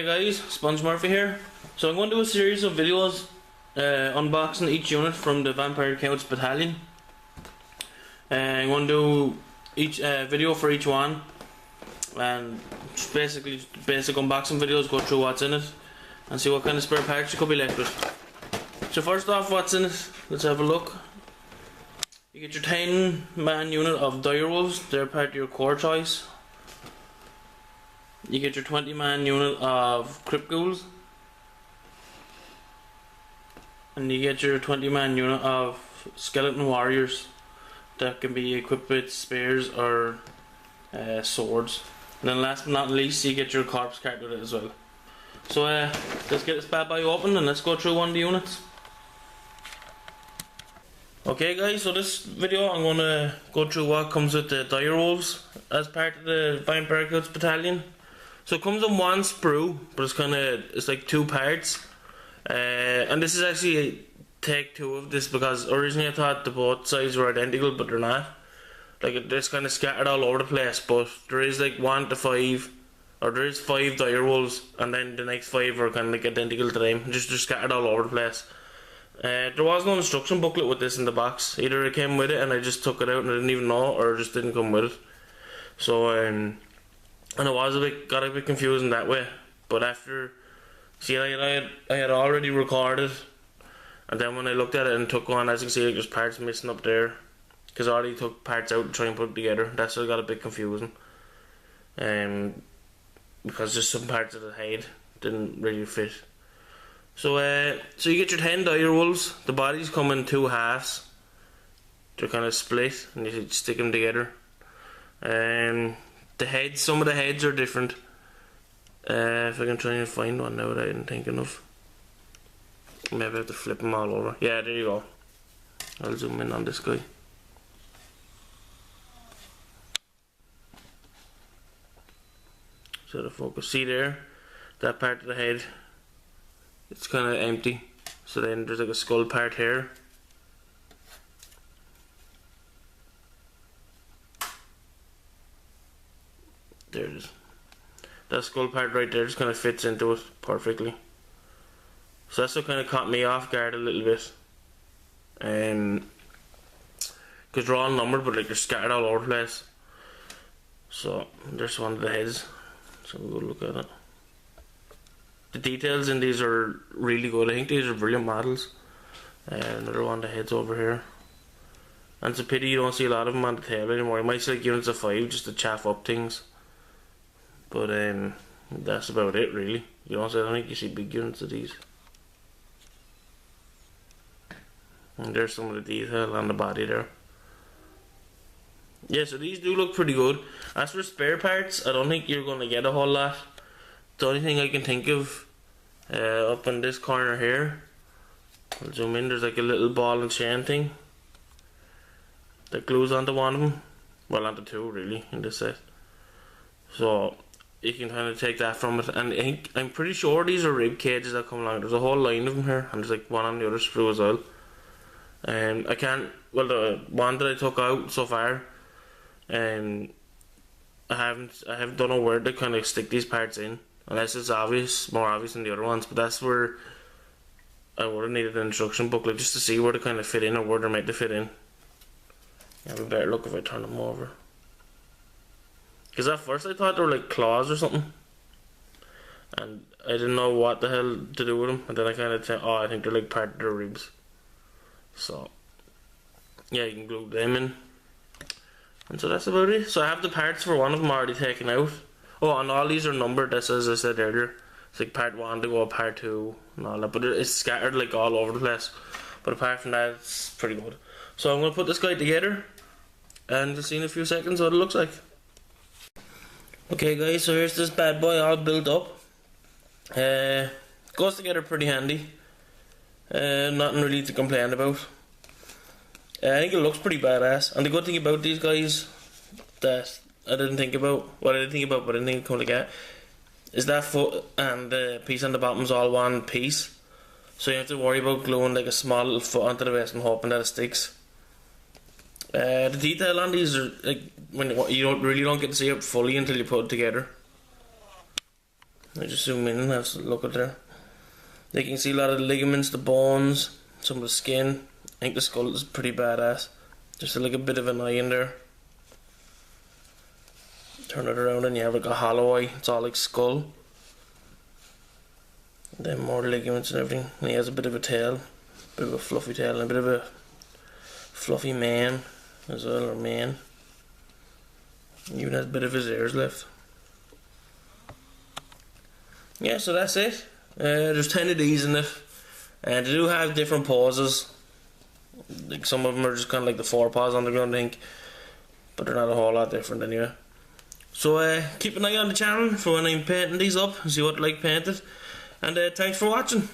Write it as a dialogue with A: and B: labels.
A: guys, Sponge Murphy here. So I'm going to do a series of videos unboxing each unit from the Vampire Counts battalion. I'm going to do each video for each one, and just basically basic unboxing videos, go through what's in it and see what kind of spare parts you could be left with. So first off, what's in it? Let's have a look. You get your 10-man unit of direwolves, they're part of your core choice. You get your 20-man unit of crypt ghouls, and you get your 20-man unit of skeleton warriors that can be equipped with spears or swords. And then last but not least, you get your corpse cart with it as well. So let's get this bad boy open and let's go through one of the units. Okay guys, so this video I'm going to go through what comes with the direwolves as part of the Vampire Counts battalion. So it comes in one sprue, but it's like two parts. And this is actually take two of this because originally I thought the both sides were identical, but they're not. Like it's kind of scattered all over the place, but there is like 1 to 5, or there is 5 direwolves, and then the next 5 are kind of like identical to them. Just they're scattered all over the place. There was no instruction booklet with this in the box. Either it came with it and I just took it out and I didn't even know, or it just didn't come with it. So and it was got a bit confusing that way. But after, see, I had already recorded, and then when I looked at it and took one, as you can see, like, there's parts missing up there, because I already took parts out to try and put it together. That's what got a bit confusing. Because just some parts of the head didn't really fit. So so you get your 10 direwolves. The bodies come in 2 halves. They're kind of split, and you stick them together. The heads, some of the heads are different. If I can try and find one now that I'm thinking of. Maybe I have to flip them all over. Yeah, there you go. I'll zoom in on this guy. So the focus, see there, that part of the head, it's kind of empty. So then there's like a skull part here. There it is. That skull part right there just kind of fits into it perfectly. So that's what kind of caught me off guard a little bit. Because they're all numbered, but like they're scattered all over the place. So there's one of the heads. So we'll go look at it. The details in these are really good. I think these are brilliant models. Another one of the heads over here. And it's a pity you don't see a lot of them on the table anymore. You might see like units of 5 just to chaff up things. But that's about it really. I don't think you see big units of these. And there's some of the detail on the body there. Yeah, so these do look pretty good. As for spare parts, I don't think you're going to get a whole lot. The only thing I can think of up in this corner here, I'll zoom in, there's like a little ball and chain thing that glues onto one of them. Well, onto 2 really in this set. So you can kind of take that from it, and I'm pretty sure these are rib cages that come along. There's a whole line of them here, and there's like one on the other sprue as well. I can't, well, the one that I took out so far, I don't know where to kind of stick these parts in, unless it's obvious, more obvious than the other ones. But that's where I would have needed an instruction booklet just to see where to kind of fit in, or where they're meant to fit in. Have a better look if I turn them over. Because at first I thought they were like claws or something, and I didn't know what the hell to do with them. And then I kind of thought, oh, I think they're like part of their ribs. So yeah, you can glue them in. And so that's about it. So I have the parts for one of them already taken out. Oh, and all these are numbered, that's as I said earlier. It's like part 1 to go part 2 and all that, but it's scattered like all over the place. But apart from that, it's pretty good. So I'm going to put this guy together, and you'll see in a few seconds what it looks like. Okay guys, so here's this bad boy all built up. Goes together pretty handy. Nothing really to complain about. I think it looks pretty badass, and the good thing about these guys that I didn't think about, but I didn't think it come like that, is that foot and the piece on the bottom is all one piece. So you have to worry about gluing like a small little foot onto the rest and hoping that it sticks. The detail on these are like, when you really don't get to see it fully until you put it together. I just zoom in and have a look at there. You can see a lot of the ligaments, the bones, some of the skin. I think the skull is pretty badass. Just like a bit of an eye in there. Turn it around and you have like a hollow eye. It's all like skull. And then more ligaments and everything. And he has a bit of a tail. Bit of a fluffy tail and a bit of a fluffy mane as well, or mane. Even has a bit of his ears left. Yeah, so that's it. There's 10 of these in it. And they do have different poses. Like some of them are just kind of like the forepaws on the ground, I think. But they're not a whole lot different anyway. So keep an eye on the channel for when I'm painting these up and see what I like painted. And thanks for watching.